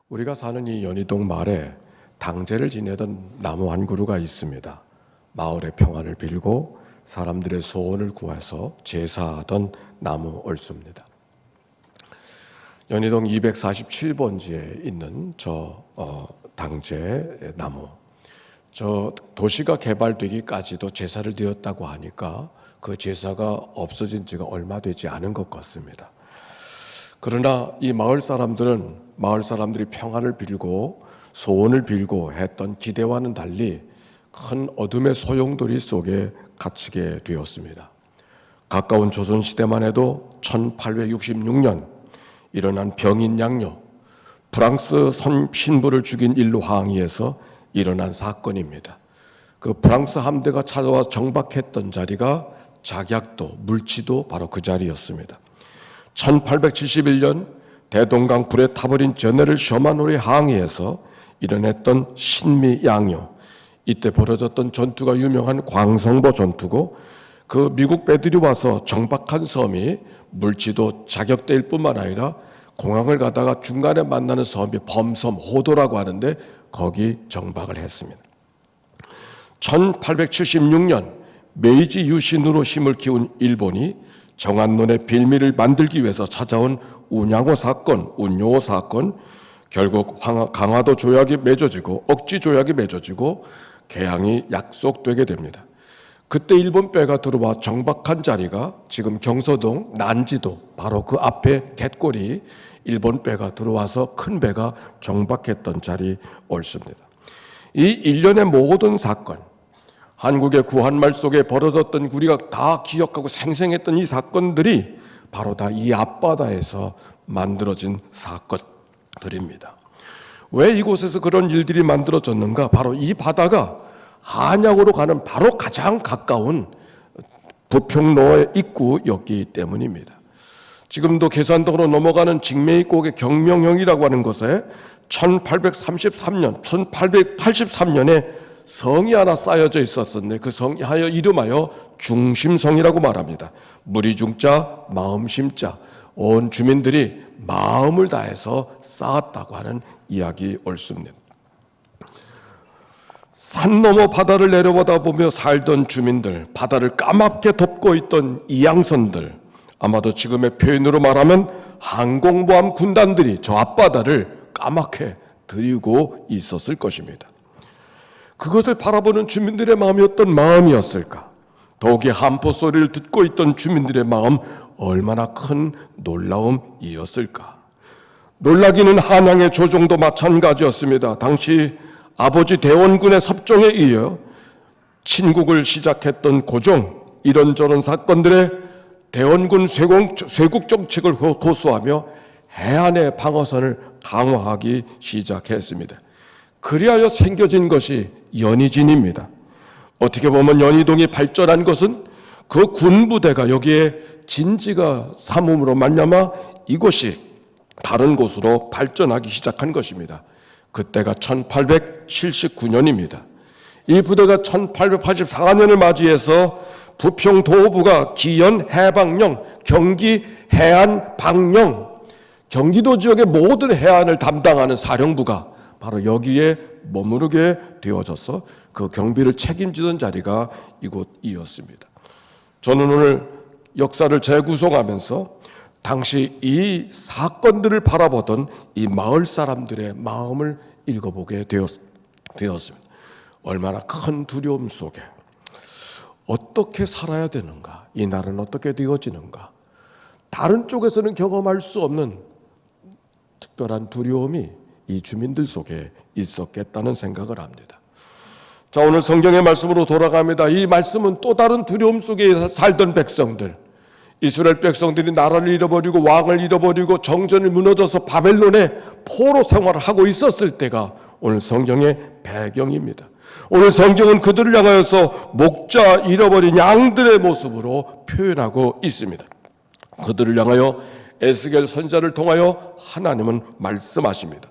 우리가 사는 이 연희동 마을에 당제를 지내던 나무 한 그루가 있습니다. 마을의 평화를 빌고 사람들의 소원을 구해서 제사하던 나무 얼수입니다. 연희동 247번지에 있는 당제 나무, 도시가 개발되기까지도 제사를 드렸다고 하니까 그 제사가 없어진 지가 얼마 되지 않은 것 같습니다. 그러나 이 마을 사람들이 평화를 빌고 소원을 빌고 했던 기대와는 달리 큰 어둠의 소용돌이 속에 갇히게 되었습니다. 가까운 조선시대만 해도 1866년 일어난 병인양요, 프랑스 신부를 죽인 일로 항의에서 일어난 사건입니다. 그 프랑스 함대가 찾아와 정박했던 자리가 작약도, 물치도 바로 그 자리였습니다. 1871년 대동강 불에 타버린 전해를 셔마노리 항의에서 일어났던 신미양요, 이때 벌어졌던 전투가 유명한 광성보 전투고, 그 미국 배들이 와서 정박한 섬이 물치도 자격대일 뿐만 아니라 공항을 가다가 중간에 만나는 섬이 범섬 호도라고 하는데 거기 정박을 했습니다. 1876년 메이지 유신으로 힘을 키운 일본이 정안론의 빌미를 만들기 위해서 찾아온 운양호 사건, 결국 강화도 조약이 맺어지고 억지 조약이 맺어지고 개항이 약속되게 됩니다. 그때 일본 배가 들어와 정박한 자리가 지금 경서동 난지도 바로 그 앞에 갯골이 일본 배가 들어와서 큰 배가 정박했던 자리 옳습니다. 이 일련의 모든 사건, 한국의 구한말 속에 벌어졌던 우리가 다 기억하고 생생했던 이 사건들이 바로 다 이 앞바다에서 만들어진 사건들입니다. 왜 이곳에서 그런 일들이 만들어졌는가? 바로 이 바다가 한양으로 가는 바로 가장 가까운 부평로의 입구였기 때문입니다. 지금도 계산동으로 넘어가는 직매입곡의 경명형이라고 하는 곳에 1883년에 성이 하나 쌓여져 있었는데 그 성이 이름하여 중심성이라고 말합니다. 무리중자, 마음심자, 온 주민들이 마음을 다해서 쌓았다고 하는 이야기 옳습니다. 산 너머 바다를 내려보다 보며 살던 주민들, 바다를 까맣게 덮고 있던 이양선들, 아마도 지금의 표현으로 말하면 항공모함 군단들이 저 앞바다를 까맣게 들이고 있었을 것입니다. 그것을 바라보는 주민들의 마음이 어떤 마음이었을까? 더욱이 함포 소리를 듣고 있던 주민들의 마음, 얼마나 큰 놀라움이었을까? 놀라기는 한양의 조정도 마찬가지였습니다. 당시 아버지 대원군의 섭정에 이어 친국을 시작했던 고종, 이런저런 사건들에 대원군 쇄국 정책을 고수하며 해안의 방어선을 강화하기 시작했습니다. 그리하여 생겨진 것이 연희진입니다. 어떻게 보면 연희동이 발전한 것은 그 군부대가 여기에 진지가 삼음으로 말미암아 이곳이 다른 곳으로 발전하기 시작한 것입니다. 그때가 1879년입니다. 이 부대가 1884년을 맞이해서 부평도부가 기연 해방령, 경기 해안 방령, 경기도 지역의 모든 해안을 담당하는 사령부가 바로 여기에 머무르게 되어져서 그 경비를 책임지던 자리가 이곳이었습니다. 저는 오늘 역사를 재구성하면서 당시 이 사건들을 바라보던 이 마을 사람들의 마음을 읽어보게 되었습니다. 얼마나 큰 두려움 속에 어떻게 살아야 되는가, 이 날은 어떻게 되어지는가, 다른 쪽에서는 경험할 수 없는 특별한 두려움이 이 주민들 속에 있었겠다는 생각을 합니다. 자, 오늘 성경의 말씀으로 돌아갑니다. 이 말씀은 또 다른 두려움 속에 살던 백성들, 이스라엘 백성들이 나라를 잃어버리고 왕을 잃어버리고 정전이 무너져서 바벨론의 포로 생활을 하고 있었을 때가 오늘 성경의 배경입니다. 오늘 성경은 그들을 향하여서 목자 잃어버린 양들의 모습으로 표현하고 있습니다. 그들을 향하여 에스겔 선지자를 통하여 하나님은 말씀하십니다.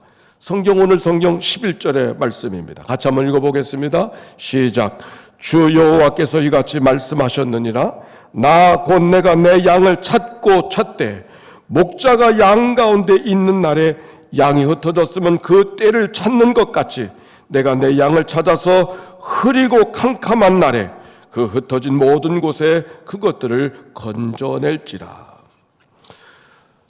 오늘 성경 11절의 말씀입니다. 같이 한번 읽어보겠습니다. 시작. 주 여호와께서 이같이 말씀하셨느니라. 나 곧 내가 내 양을 찾고 찾되 목자가 양 가운데 있는 날에 양이 흩어졌으면 그 떼를 찾는 것 같이 내가 내 양을 찾아서 흐리고 캄캄한 날에 그 흩어진 모든 곳에 그것들을 건져낼지라.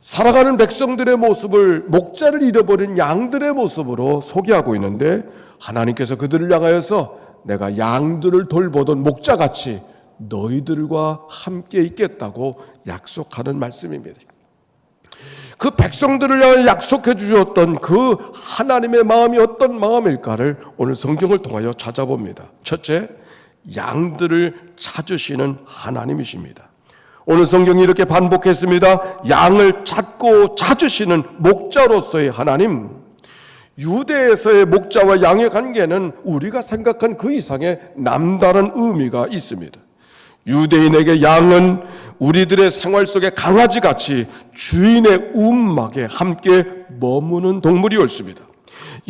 살아가는 백성들의 모습을 목자를 잃어버린 양들의 모습으로 소개하고 있는데, 하나님께서 그들을 향하여서 내가 양들을 돌보던 목자같이 너희들과 함께 있겠다고 약속하는 말씀입니다. 그 백성들을 향해 약속해 주셨던 그 하나님의 마음이 어떤 마음일까를 오늘 성경을 통하여 찾아봅니다. 첫째, 양들을 찾으시는 하나님이십니다. 오늘 성경이 이렇게 반복했습니다. 양을 찾고 찾으시는 목자로서의 하나님. 유대에서의 목자와 양의 관계는 우리가 생각한 그 이상의 남다른 의미가 있습니다. 유대인에게 양은 우리들의 생활 속에 강아지같이 주인의 움막에 함께 머무는 동물이었습니다.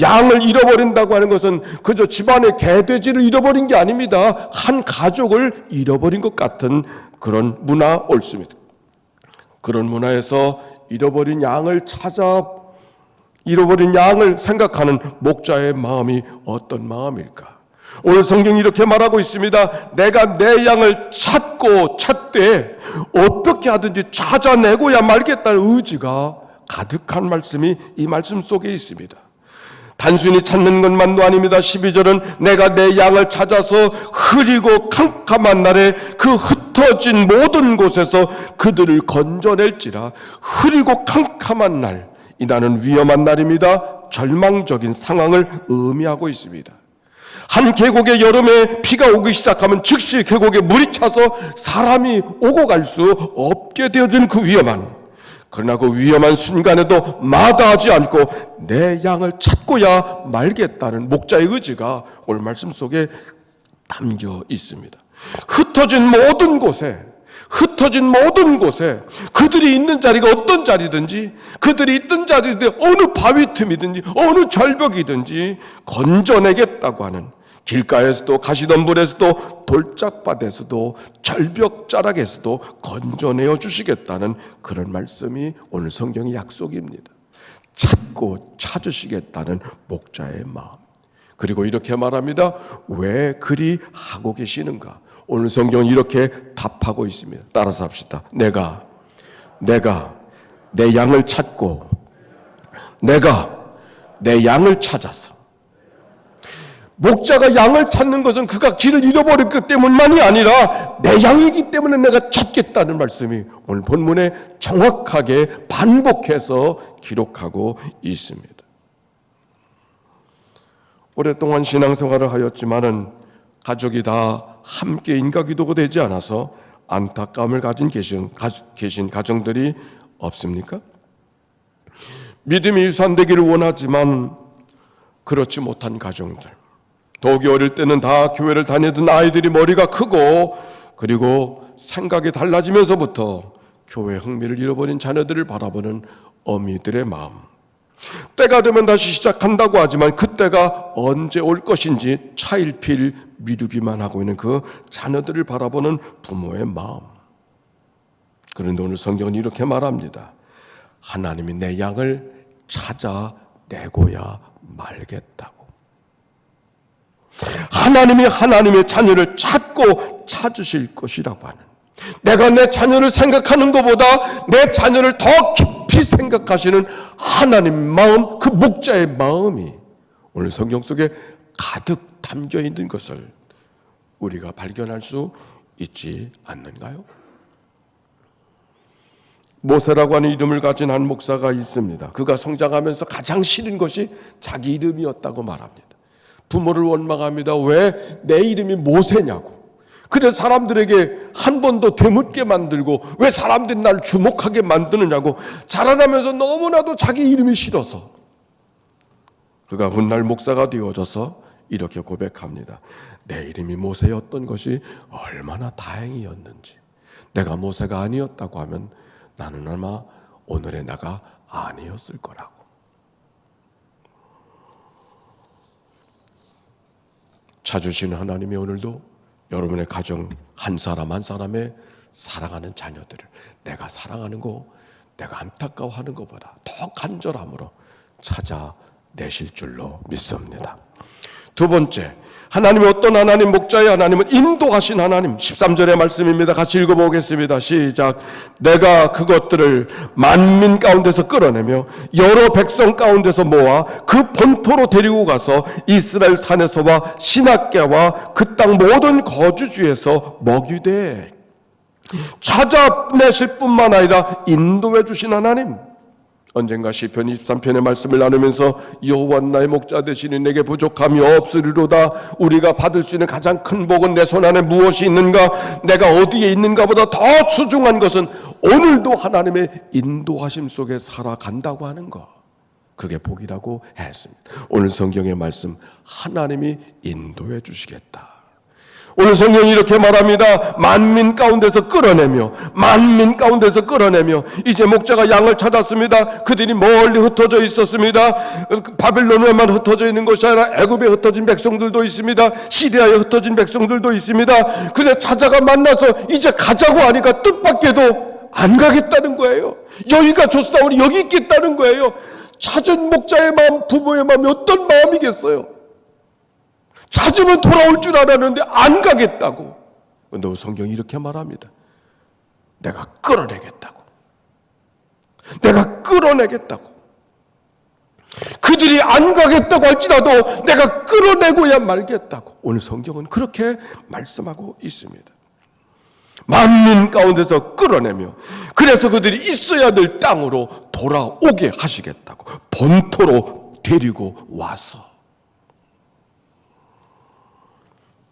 양을 잃어버린다고 하는 것은 그저 집안의 개돼지를 잃어버린 게 아닙니다. 한 가족을 잃어버린 것 같은 그런 문화 옳습니다. 그런 문화에서 잃어버린 양을 생각하는 목자의 마음이 어떤 마음일까? 오늘 성경이 이렇게 말하고 있습니다. 내가 내 양을 찾고 찾되 어떻게 하든지 찾아내고야 말겠다는 의지가 가득한 말씀이 이 말씀 속에 있습니다. 단순히 찾는 것만도 아닙니다. 12절은 내가 내 양을 찾아서 흐리고 캄캄한 날에 그 흩어진 모든 곳에서 그들을 건져낼지라. 흐리고 캄캄한 날, 이 날은 위험한 날입니다. 절망적인 상황을 의미하고 있습니다. 한 계곡에 여름에 비가 오기 시작하면 즉시 계곡에 물이 차서 사람이 오고 갈 수 없게 되어진 그 위험한, 그러나 그 위험한 순간에도 마다하지 않고 내 양을 찾고야 말겠다는 목자의 의지가 오늘 말씀 속에 담겨 있습니다. 흩어진 모든 곳에 그들이 있는 자리가 어떤 자리든지, 그들이 있던 자리든 어느 바위 틈이든지 어느 절벽이든지 건져내겠다고 하는, 길가에서도 가시덤불에서도 돌짝밭에서도 절벽자락에서도 건져내어 주시겠다는 그런 말씀이 오늘 성경의 약속입니다. 찾고 찾으시겠다는 목자의 마음. 그리고 이렇게 말합니다. 왜 그리 하고 계시는가? 오늘 성경은 이렇게 답하고 있습니다. 따라서 합시다. 내가 내 양을 찾고 내가 내 양을 찾아서. 목자가 양을 찾는 것은 그가 길을 잃어버렸기 때문만이 아니라 내 양이기 때문에 내가 찾겠다는 말씀이 오늘 본문에 정확하게 반복해서 기록하고 있습니다. 오랫동안 신앙생활을 하였지만은 가족이 다 함께 인가기도가 되지 않아서 안타까움을 가진 계신 가정들이 없습니까? 믿음이 유산되기를 원하지만 그렇지 못한 가정들, 더욱이 어릴 때는 다 교회를 다니던 아이들이 머리가 크고 그리고 생각이 달라지면서부터 교회 흥미를 잃어버린 자녀들을 바라보는 어미들의 마음, 때가 되면 다시 시작한다고 하지만 그때가 언제 올 것인지 차일피일 미루기만 하고 있는 그 자녀들을 바라보는 부모의 마음. 그런데 오늘 성경은 이렇게 말합니다. 하나님이 내 양을 찾아내고야 말겠다고. 하나님이 하나님의 자녀를 찾고 찾으실 것이라고 하는, 내가 내 자녀를 생각하는 것보다 내 자녀를 더 깊이 생각하시는 하나님 마음, 그 목자의 마음이 오늘 성경 속에 가득 담겨 있는 것을 우리가 발견할 수 있지 않는가요? 모세라고 하는 이름을 가진 한 목사가 있습니다. 그가 성장하면서 가장 싫은 것이 자기 이름이었다고 말합니다. 부모를 원망합니다. 왜 내 이름이 모세냐고. 그래서 사람들에게 한 번 더 되묻게 만들고 왜 사람들이 날 주목하게 만드느냐고 자라나면서 너무나도 자기 이름이 싫어서 그가 훗날 목사가 되어져서 이렇게 고백합니다. 내 이름이 모세였던 것이 얼마나 다행이었는지. 내가 모세가 아니었다고 하면 나는 아마 오늘의 나가 아니었을 거라고. 찾으시는 하나님이 오늘도 여러분의 가정 한 사람 한 사람의 사랑하는 자녀들을 내가 사랑하는 거, 내가 안타까워하는 것보다 더 간절함으로 찾아내실 줄로 믿습니다. 두 번째, 하나님이 어떤 하나님, 목자의 하나님은 인도하신 하나님. 13절의 말씀입니다. 같이 읽어보겠습니다. 시작. 내가 그것들을 만민 가운데서 끌어내며 여러 백성 가운데서 모아 그 본토로 데리고 가서 이스라엘 산에서와 시냇가와 그 땅 모든 거주지에서 먹이되, 찾아내실 뿐만 아니라 인도해 주신 하나님. 언젠가 시편 23편의 말씀을 나누면서 여호와 나의 목자 되시니 내게 부족함이 없으리로다. 우리가 받을 수 있는 가장 큰 복은 내 손 안에 무엇이 있는가, 내가 어디에 있는가보다 더 추중한 것은 오늘도 하나님의 인도하심 속에 살아간다고 하는 것, 그게 복이라고 했습니다. 오늘 성경의 말씀, 하나님이 인도해 주시겠다. 오늘 성경이 이렇게 말합니다. 만민 가운데서 끌어내며, 만민 가운데서 끌어내며, 이제 목자가 양을 찾았습니다. 그들이 멀리 흩어져 있었습니다. 바빌론에만 흩어져 있는 것이 아니라 애굽에 흩어진 백성들도 있습니다. 시리아에 흩어진 백성들도 있습니다. 그래서 찾아가 만나서 이제 가자고 하니까 뜻밖에도 안 가겠다는 거예요. 여기가 좋사오니 여기 있겠다는 거예요. 찾은 목자의 마음, 부모의 마음이 어떤 마음이겠어요? 찾으면 돌아올 줄 알았는데 안 가겠다고. 근데 성경이 이렇게 말합니다. 내가 끌어내겠다고. 내가 끌어내겠다고. 그들이 안 가겠다고 할지라도 내가 끌어내고야 말겠다고. 오늘 성경은 그렇게 말씀하고 있습니다. 만민 가운데서 끌어내며, 그래서 그들이 있어야 될 땅으로 돌아오게 하시겠다고. 본토로 데리고 와서.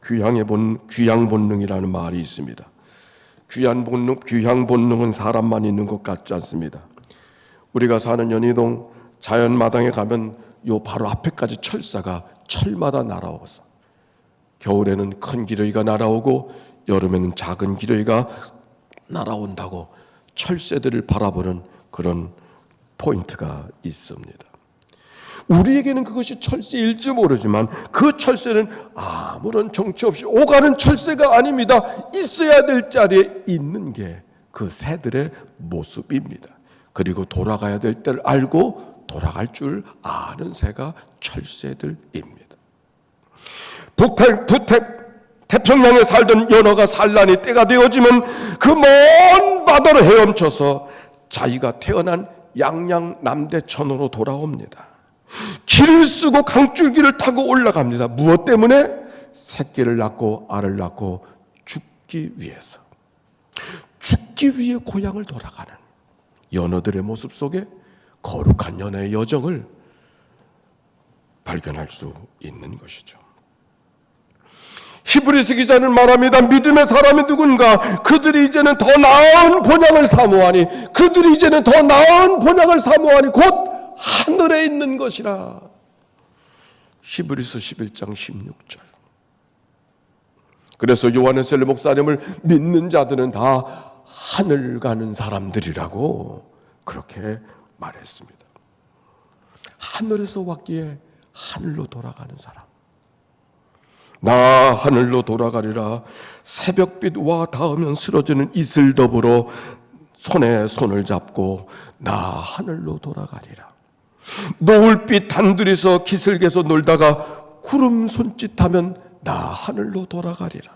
귀양 본능이라는 말이 있습니다. 귀양 본능은 사람만 있는 것 같지 않습니다. 우리가 사는 연희동 자연마당에 가면 요 바로 앞에까지 철사가 철마다 날아오서, 겨울에는 큰 기러기가 날아오고 여름에는 작은 기러기가 날아온다고 철새들을 바라보는 그런 포인트가 있습니다. 우리에게는 그것이 철새일지 모르지만 그 철새는 아무런 정치 없이 오가는 철새가 아닙니다. 있어야 될 자리에 있는 게 그 새들의 모습입니다. 그리고 돌아가야 될 때를 알고 돌아갈 줄 아는 새가 철새들입니다. 태평양에 살던 연어가 산란이 때가 되어지면 그 먼 바다를 헤엄쳐서 자기가 태어난 양양 남대천으로 돌아옵니다. 길을 쓰고 강줄기를 타고 올라갑니다. 무엇 때문에? 새끼를 낳고 알을 낳고 죽기 위해서. 죽기 위해 고향을 돌아가는 연어들의 모습 속에 거룩한 연어의 여정을 발견할 수 있는 것이죠. 히브리서 기자는 말합니다. 믿음의 사람이 누군가? 그들이 이제는 더 나은 본향을 사모하니, 그들이 이제는 더 나은 본향을 사모하니 곧 하늘에 있는 것이라. 히브리서 11장 16절. 그래서 요한의 셀레 목사님을 믿는 자들은 다 하늘 가는 사람들이라고 그렇게 말했습니다. 하늘에서 왔기에 하늘로 돌아가는 사람. 나 하늘로 돌아가리라. 새벽빛 와 닿으면 쓰러지는 이슬 더불어 손에 손을 잡고 나 하늘로 돌아가리라. 노을빛 단둘이서 기슭에서 놀다가 구름 손짓하면 나 하늘로 돌아가리라.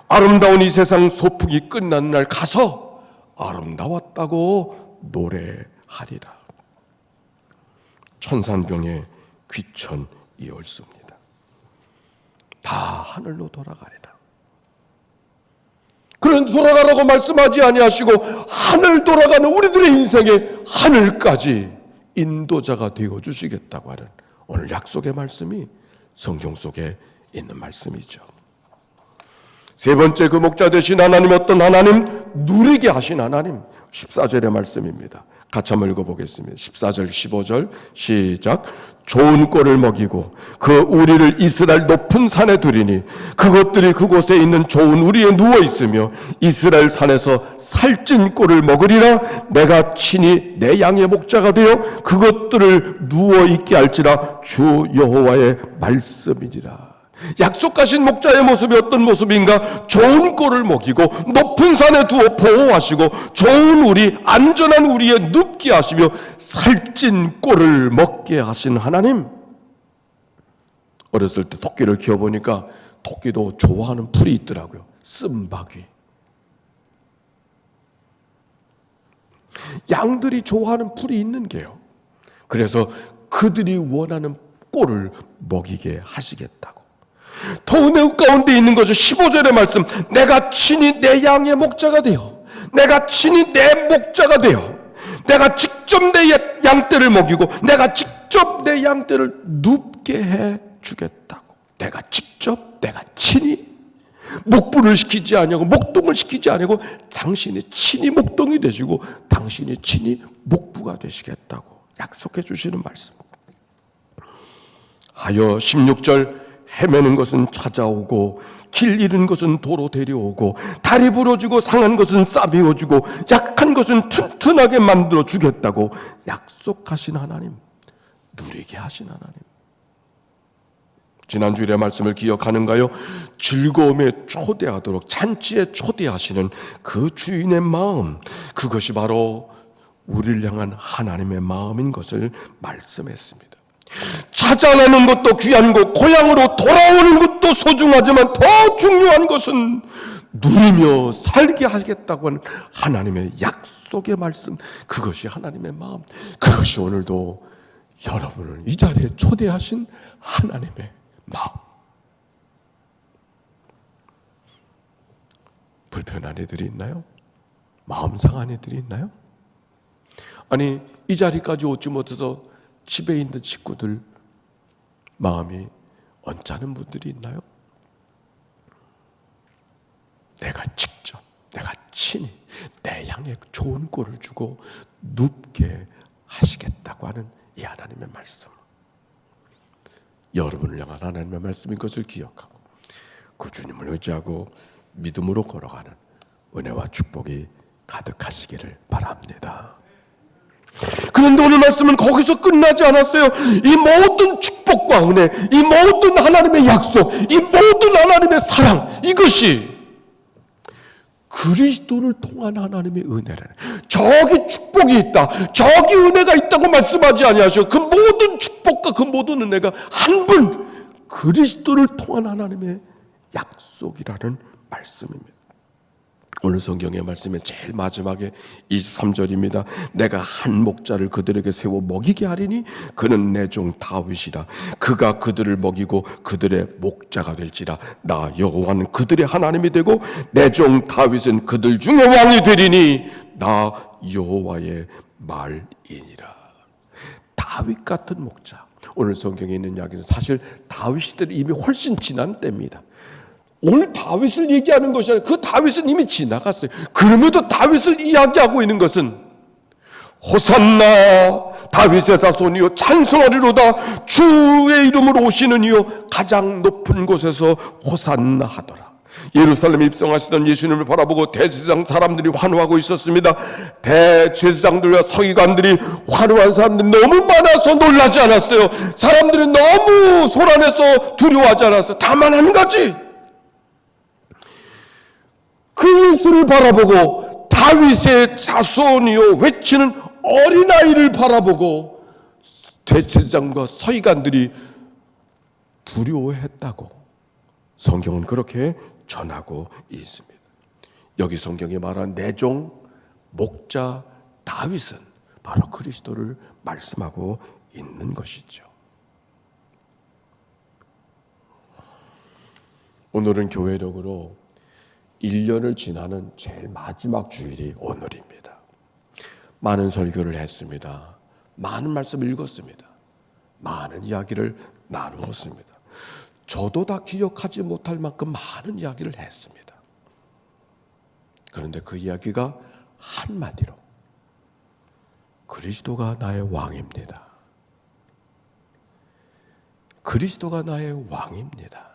아름다운 이 세상 소풍이 끝난 날 가서 아름다웠다고 노래하리라. 천산병의 귀천이 옳습니다. 다 하늘로 돌아가리라. 그런데 돌아가라고 말씀하지 아니하시고 하늘 돌아가는 우리들의 인생의 하늘까지 인도자가 되어주시겠다고 하는 오늘 약속의 말씀이 성경 속에 있는 말씀이죠. 세 번째, 그 목자 되신 하나님, 어떤 하나님? 누리게 하신 하나님. 14절의 말씀입니다. 같이 한번 읽어보겠습니다. 14절 15절 시작. 좋은 꼴을 먹이고 그 우리를 이스라엘 높은 산에 두리니 그것들이 그곳에 있는 좋은 우리에 누워 있으며 이스라엘 산에서 살찐 꼴을 먹으리라. 내가 친히 내 양의 목자가 되어 그것들을 누워 있게 할지라. 주 여호와의 말씀이니라. 약속하신 목자의 모습이 어떤 모습인가? 좋은 꼴을 먹이고 높은 산에 두어 보호하시고 좋은 우리, 안전한 우리에 눕게 하시며 살찐 꼴을 먹게 하신 하나님. 어렸을 때 토끼를 키워보니까 토끼도 좋아하는 풀이 있더라고요. 쓴바귀. 양들이 좋아하는 풀이 있는 게요. 그래서 그들이 원하는 꼴을 먹이게 하시겠다고. 더 은혜 가운데 있는 것은 15절의 말씀, 내가 친히 내 양의 목자가 되어, 내가 친히 내 목자가 되어, 내가 직접 내 양떼를 먹이고 내가 직접 내 양떼를 눕게 해 주겠다고. 내가 직접, 내가 친히 목부를 시키지 아니하고 목동을 시키지 아니하고 당신이 친히 목동이 되시고 당신이 친히 목부가 되시겠다고 약속해 주시는 말씀. 하여 16절, 헤매는 것은 찾아오고 길 잃은 것은 도로 데려오고 다리 부러지고 상한 것은 싸매어주고 약한 것은 튼튼하게 만들어 주겠다고 약속하신 하나님, 누리게 하신 하나님. 지난주일의 말씀을 기억하는가요? 즐거움에 초대하도록 잔치에 초대하시는 그 주인의 마음, 그것이 바로 우리를 향한 하나님의 마음인 것을 말씀했습니다. 찾아내는 것도 귀한 것, 고향으로 돌아오는 것도 소중하지만 더 중요한 것은 누리며 살게 하겠다고 하는 하나님의 약속의 말씀, 그것이 하나님의 마음, 그것이 오늘도 여러분을 이 자리에 초대하신 하나님의 마음. 불편한 애들이 있나요? 마음 상한 애들이 있나요? 아니, 이 자리까지 오지 못해서 집에 있는 식구들 마음이 언짢은 분들이 있나요? 내가 직접, 내가 친히 내 양에 좋은 꼴을 주고 눕게 하시겠다고 하는 이 하나님의 말씀, 여러분을 향한 하나님의 말씀인 것을 기억하고 그 주님을 의지하고 믿음으로 걸어가는 은혜와 축복이 가득하시기를 바랍니다. 그런데 오늘 말씀은 거기서 끝나지 않았어요. 이 모든 축복과 은혜, 이 모든 하나님의 약속, 이 모든 하나님의 사랑, 이것이 그리스도를 통한 하나님의 은혜라는, 저기 축복이 있다, 저기 은혜가 있다고 말씀하지 아니하시고 그 모든 축복과 그 모든 은혜가 한 분 그리스도를 통한 하나님의 약속이라는 말씀입니다. 오늘 성경의 말씀의 제일 마지막에 23절입니다. 내가 한 목자를 그들에게 세워 먹이게 하리니 그는 내 종 다윗이라. 그가 그들을 먹이고 그들의 목자가 될지라. 나 여호와는 그들의 하나님이 되고 내 종 다윗은 그들 중에 왕이 되리니 나 여호와의 말이니라. 다윗 같은 목자. 오늘 성경에 있는 이야기는 사실 다윗 시대는 이미 훨씬 지난 때입니다. 오늘 다윗을 얘기하는 것이 아니라 그 다윗은 이미 지나갔어요. 그럼에도 다윗을 이야기하고 있는 것은 호산나 다윗의 자손이요 찬송하리로다 주의 이름으로 오시는 이요 가장 높은 곳에서 호산나 하더라. 예루살렘에 입성하시던 예수님을 바라보고 대제사장 사람들이 환호하고 있었습니다. 대제사장들과 서기관들이 환호한 사람들이 너무 많아서 놀라지 않았어요. 사람들이 너무 소란해서 두려워하지 않았어요. 다만 한 가지, 그 예수를 바라보고 다윗의 자손이요 외치는 어린아이를 바라보고 대제사장과 서기관들이 두려워했다고 성경은 그렇게 전하고 있습니다. 여기 성경이 말한 내종 목자 다윗은 바로 그리스도를 말씀하고 있는 것이죠. 오늘은 교회력으로 1년을 지나는 제일 마지막 주일이 오늘입니다. 많은 설교를 했습니다. 많은 말씀을 읽었습니다. 많은 이야기를 나누었습니다. 저도 다 기억하지 못할 만큼 많은 이야기를 했습니다. 그런데 그 이야기가 한마디로 그리스도가 나의 왕입니다. 그리스도가 나의 왕입니다.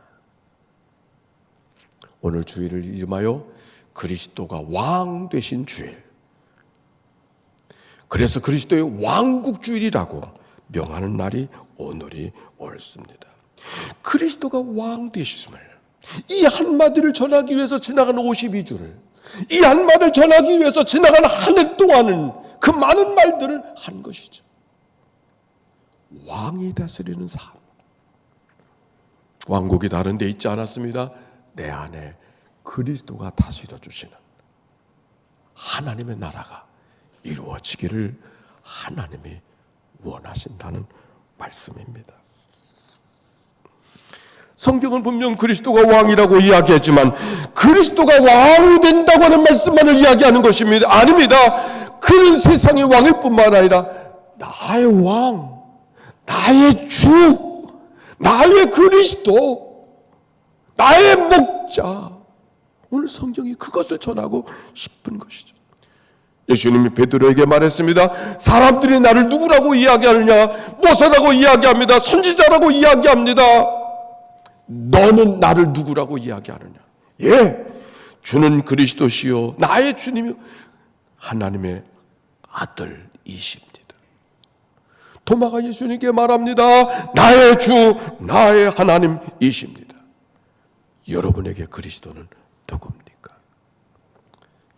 오늘 주일을 이름하여 그리스도가 왕 되신 주일, 그래서 그리스도의 왕국 주일이라고 명하는 날이 오늘이 옳습니다. 그리스도가 왕 되셨음을, 이 한마디를 전하기 위해서 지나간 52주를, 이 한마디를 전하기 위해서 지나간 한 해 동안은 그 많은 말들을 한 것이죠. 왕이 다스리는 삶. 왕국이 다른 데 있지 않았습니다. 내 안에 그리스도가 다스려 주시는 하나님의 나라가 이루어지기를 하나님이 원하신다는 말씀입니다. 성경은 분명 그리스도가 왕이라고 이야기했지만 그리스도가 왕이 된다고 하는 말씀만을 이야기하는 것입니다. 아닙니다. 그는 세상의 왕일 뿐만 아니라 나의 왕, 나의 주, 나의 그리스도, 나의 목자. 오늘 성경이 그것을 전하고 싶은 것이죠. 예수님이 베드로에게 말했습니다. 사람들이 나를 누구라고 이야기하느냐? 모세라고 이야기합니다. 선지자라고 이야기합니다. 너는 나를 누구라고 이야기하느냐? 예, 주는 그리스도시요 나의 주님이요 하나님의 아들이십니다. 도마가 예수님께 말합니다. 나의 주, 나의 하나님이십니다. 여러분에게 그리스도는 누굽니까?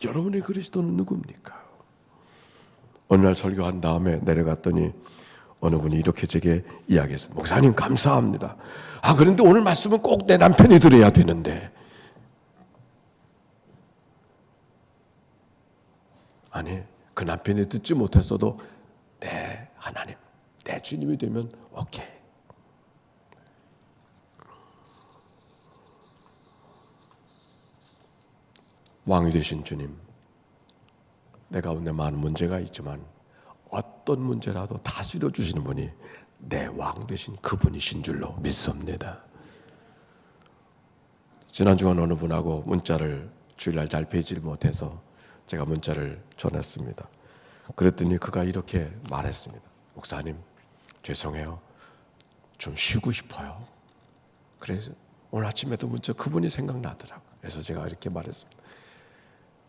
여러분의 그리스도는 누굽니까? 어느 날 설교한 다음에 내려갔더니 어느 분이 이렇게 제게 이야기했어요. 목사님 감사합니다. 그런데 오늘 말씀은 꼭 내 남편이 들어야 되는데. 아니, 그 남편이 듣지 못했어도 내 하나님, 내 주님이 되면 오케이. 왕이 되신 주님, 내 가운데 많은 문제가 있지만 어떤 문제라도 다스려 주시는 분이 내 왕 되신 그분이신 줄로 믿습니다. 지난주간 어느 분하고 문자를 주일날 잘 뵈지를 못해서 제가 문자를 전했습니다. 그랬더니 그가 이렇게 말했습니다. 목사님, 죄송해요. 좀 쉬고 싶어요. 그래서 오늘 아침에도 문자 그분이 생각나더라고요. 그래서 제가 이렇게 말했습니다.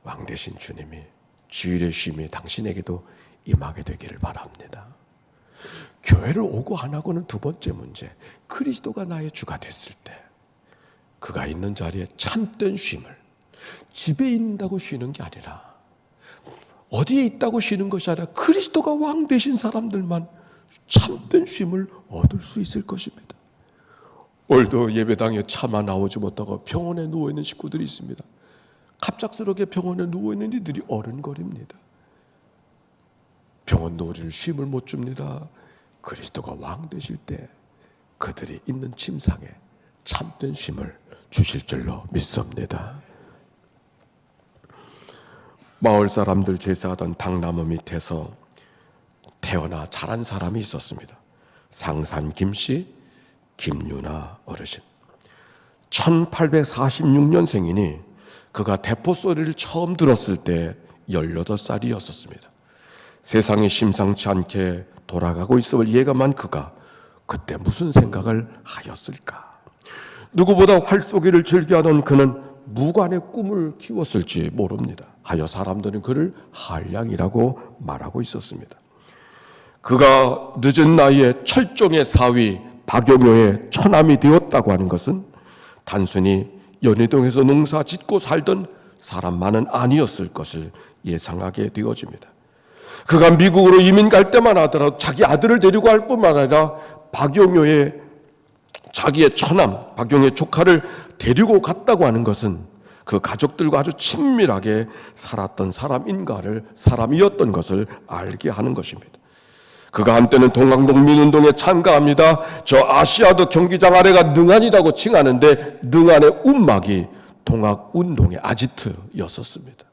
왕 되신 주님이 주일의 쉼이 당신에게도 임하게 되기를 바랍니다. 교회를 오고 안 하고는 두 번째 문제. 그리스도가 나의 주가 됐을 때 그가 있는 자리에 참된 쉼을, 집에 있는다고 쉬는 게 아니라 어디에 있다고 쉬는 것이 아니라 그리스도가 왕 되신 사람들만 참된 쉼을 얻을 수 있을 것입니다. 오늘도 예배당에 차마 나오지 못하고 병원에 누워있는 식구들이 있습니다. 갑작스럽게 병원에 누워있는 이들이 어른거립니다. 병원도 우리를 쉼을 못 줍니다. 그리스도가 왕 되실 때 그들이 있는 침상에 참된 쉼을 주실 줄로 믿습니다. 마을 사람들 제사하던 당나무 밑에서 태어나 자란 사람이 있었습니다. 상산 김씨, 김유나 어르신. 1846년생이니 그가 대포 소리를 처음 들었을 때 18살이었습니다. 세상이 심상치 않게 돌아가고 있음을 예감한 그가 그때 무슨 생각을 하였을까? 누구보다 활쏘기를 즐겨하던 그는 무관의 꿈을 키웠을지 모릅니다. 하여 사람들은 그를 한량이라고 말하고 있었습니다. 그가 늦은 나이에 철종의 사위 박용효의 처남이 되었다고 하는 것은 단순히 연희동에서 농사 짓고 살던 사람만은 아니었을 것을 예상하게 되어집니다. 그가 미국으로 이민 갈 때만 하더라도 자기 아들을 데리고 갈 뿐만 아니라 박용효의 자기의 처남, 박용효의 조카를 데리고 갔다고 하는 것은 그 가족들과 아주 친밀하게 살았던 사람이었던 것을 알게 하는 것입니다. 그가 한때는 동학동 민운동에 참가합니다. 저 아시아드 경기장 아래가 능안이라고 칭하는데 능안의 움막이 동학운동의 아지트였었습니다.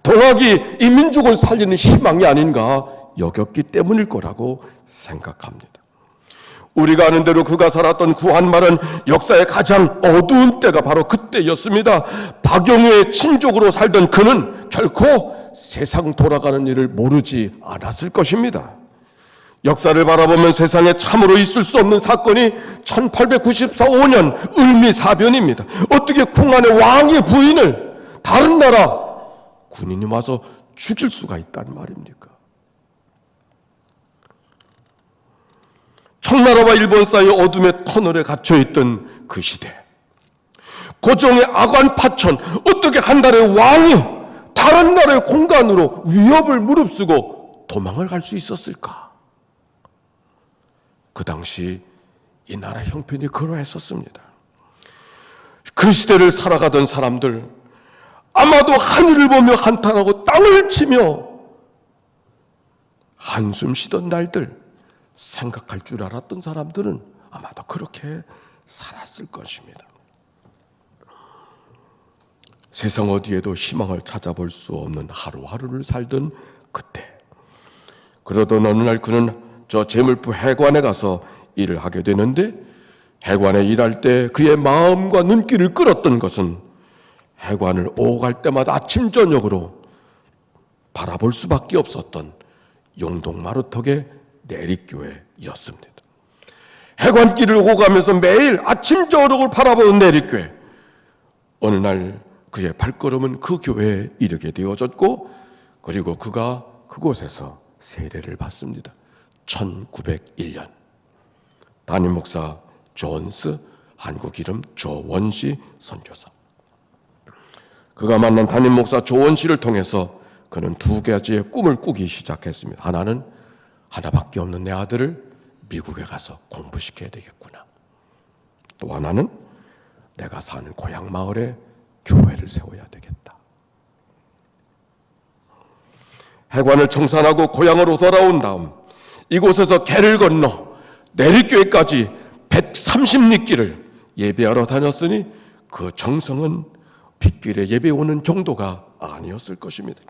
동학이 이 민족을 살리는 희망이 아닌가 여겼기 때문일 거라고 생각합니다. 우리가 아는 대로 그가 살았던 구한말은 역사의 가장 어두운 때가 바로 그때였습니다. 박용효의 친족으로 살던 그는 결코 세상 돌아가는 일을 모르지 않았을 것입니다. 역사를 바라보면 세상에 참으로 있을 수 없는 사건이 1894년 을미사변입니다. 어떻게 궁안의 왕의 부인을 다른 나라 군인이 와서 죽일 수가 있단 말입니까? 청나라와 일본 사이 어둠의 터널에 갇혀있던 그 시대, 고종의 아관 파천, 어떻게 한 나라의 왕이 다른 나라의 공간으로 위협을 무릅쓰고 도망을 갈 수 있었을까? 그 당시 이 나라 형편이 그러했었습니다. 그 시대를 살아가던 사람들, 아마도 하늘을 보며 한탄하고 땅을 치며 한숨 쉬던 날들 생각할 줄 알았던 사람들은 아마도 그렇게 살았을 것입니다. 세상 어디에도 희망을 찾아볼 수 없는 하루하루를 살던 그때, 그러던 어느 날 그는 저 재물부 해관에 가서 일을 하게 되는데, 해관에 일할 때 그의 마음과 눈길을 끌었던 것은 해관을 오고 갈 때마다 아침 저녁으로 바라볼 수밖에 없었던 용동마루턱의 내리교회였습니다. 해관길을 오고 가면서 매일 아침 저녁을 바라보는 내리교회, 어느 날 그의 발걸음은 그 교회에 이르게 되어졌고, 그리고 그가 그곳에서 세례를 받습니다. 1901년 담임 목사 존스, 한국 이름 조원시 선교사. 그가 만난 담임 목사 조원시를 통해서 그는 두 가지의 꿈을 꾸기 시작했습니다. 하나는 하나밖에 없는 내 아들을 미국에 가서 공부시켜야 되겠구나. 또 하나는 내가 사는 고향 마을에 교회를 세워야 되겠다. 해관을 청산하고 고향으로 돌아온 다음 이곳에서 개를 건너 내리교회까지 130리길을 예배하러 다녔으니 그 정성은 빗길에 예배 오는 정도가 아니었을 것입니다.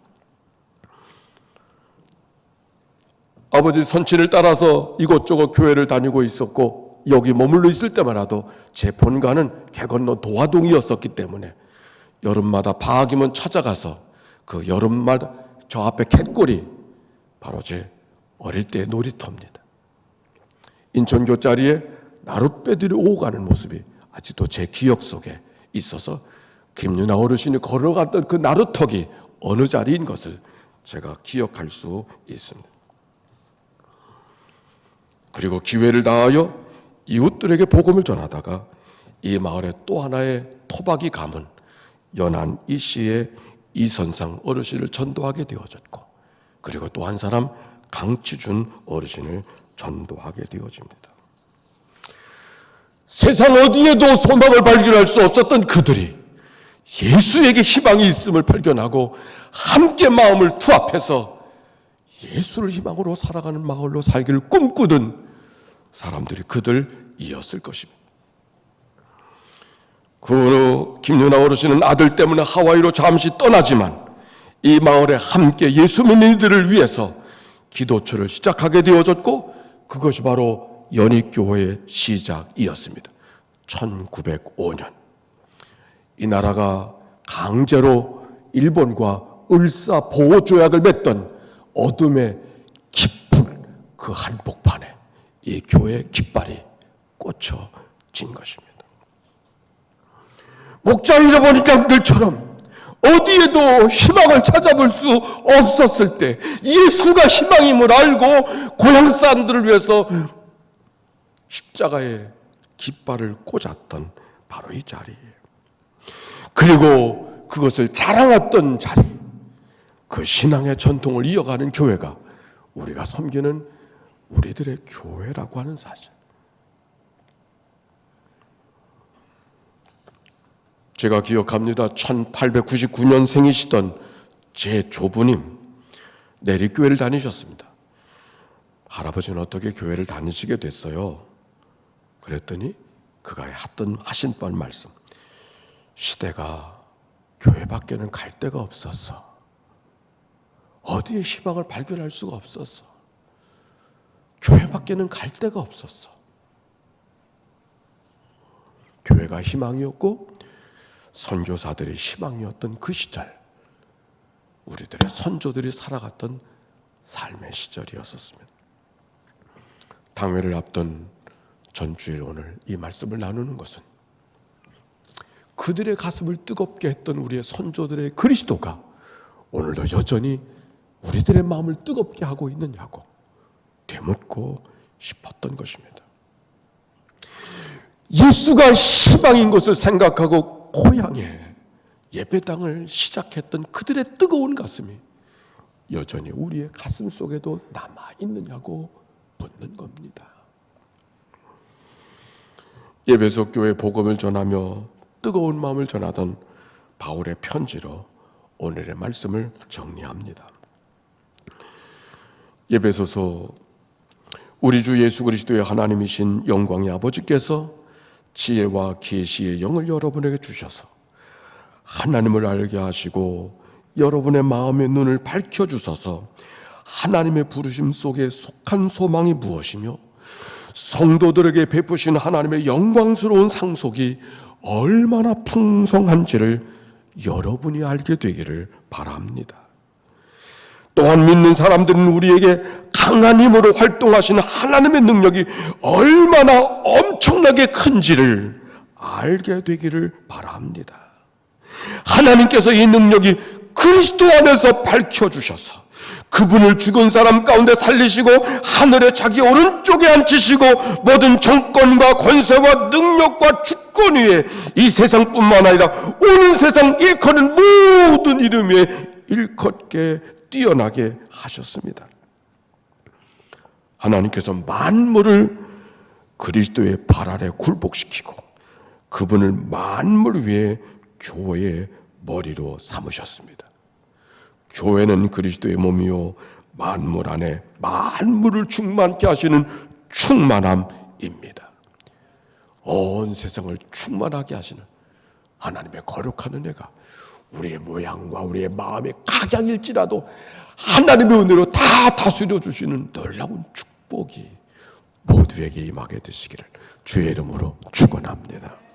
아버지 손친을 따라서 이곳저곳 교회를 다니고 있었고, 여기 머물러 있을 때마다도 제 본가는 개 건너 도화동이었었기 때문에 여름마다 방학이면 찾아가서 그 여름마다 저 앞에 갯골이 바로 제 어릴 때의 놀이터입니다. 인천 교자리에 나룻배들이 오고 가는 모습이 아직도 제 기억 속에 있어서 김윤아 어르신이 걸어갔던 그 나루턱이 어느 자리인 것을 제가 기억할 수 있습니다. 그리고 기회를 다하여 이웃들에게 복음을 전하다가 이 마을에 또 하나의 토박이 가문 연안 이씨의 이선상 어르신을 전도하게 되어졌고, 그리고 또 한 사람 강치준 어르신을 전도하게 되어집니다. 세상 어디에도 소망을 발견할 수 없었던 그들이 예수에게 희망이 있음을 발견하고 함께 마음을 투합해서 예수를 희망으로 살아가는 마을로 살기를 꿈꾸던 사람들이 그들이었을 것입니다. 그 후 김윤아 어르신은 아들 때문에 하와이로 잠시 떠나지만 이 마을에 함께 예수 믿는 이들을 위해서 기도처를 시작하게 되어졌고, 그것이 바로 연희교회의 시작이었습니다. 1905년 이 나라가 강제로 일본과 을사보호조약을 맺던 어둠의 깊은 그 한복판에 이 교회의 깃발이 꽂혀진 것입니다. 목자 잃어버린 양들처럼 어디에도 희망을 찾아볼 수 없었을 때 예수가 희망임을 알고 고향 사람들을 위해서 십자가에 깃발을 꽂았던 바로 이 자리예요. 그리고 그것을 자랑했던 자리, 그 신앙의 전통을 이어가는 교회가 우리가 섬기는 우리들의 교회라고 하는 사실. 제가 기억합니다. 1899년생이시던 제 조부님, 내리교회를 다니셨습니다. 할아버지는 어떻게 교회를 다니시게 됐어요? 그랬더니 그가 하신 말씀, 시대가 교회밖에는 갈 데가 없었어. 어디에 희망을 발견할 수가 없었어. 교회밖에는 갈 데가 없었어. 교회가 희망이었고 선교사들이 희망이었던 그 시절, 우리들의 선조들이 살아갔던 삶의 시절이었습니다. 당회를 앞둔 전주일 오늘 이 말씀을 나누는 것은 그들의 가슴을 뜨겁게 했던 우리의 선조들의 그리스도가 오늘도 여전히 우리들의 마음을 뜨겁게 하고 있느냐고 되묻고 싶었던 것입니다. 예수가 희망인 것을 생각하고 고향에 예배당을 시작했던 그들의 뜨거운 가슴이 여전히 우리의 가슴 속에도 남아있느냐고 묻는 겁니다. 에베소 교회 복음을 전하며 뜨거운 마음을 전하던 바울의 편지로 오늘의 말씀을 정리합니다. 에베소서 우리 주 예수 그리스도의 하나님이신 영광의 아버지께서 지혜와 계시의 영을 여러분에게 주셔서 하나님을 알게 하시고 여러분의 마음의 눈을 밝혀주셔서 하나님의 부르심 속에 속한 소망이 무엇이며 성도들에게 베푸신 하나님의 영광스러운 상속이 얼마나 풍성한지를 여러분이 알게 되기를 바랍니다. 또한 믿는 사람들은 우리에게 강한 힘으로 활동하시는 하나님의 능력이 얼마나 엄청나게 큰지를 알게 되기를 바랍니다. 하나님께서 이 능력이 그리스도 안에서 밝혀주셔서 그분을 죽은 사람 가운데 살리시고 하늘에 자기 오른쪽에 앉히시고 모든 정권과 권세와 능력과 주권 위에 이 세상뿐만 아니라 온 세상 일컫는 모든 이름 위에 일컫게 뛰어나게 하셨습니다. 하나님께서 만물을 그리스도의 발 아래 굴복시키고 그분을 만물 위에 교회의 머리로 삼으셨습니다. 교회는 그리스도의 몸이요 만물 안에 만물을 충만케 하시는 충만함입니다. 온 세상을 충만하게 하시는 하나님의 거룩한 은혜가 우리의 모양과 우리의 마음의 각양일지라도 하나님의 은혜로 다 다스려 주시는 놀라운 축복이 모두에게 임하게 되시기를 주의 이름으로 축원합니다.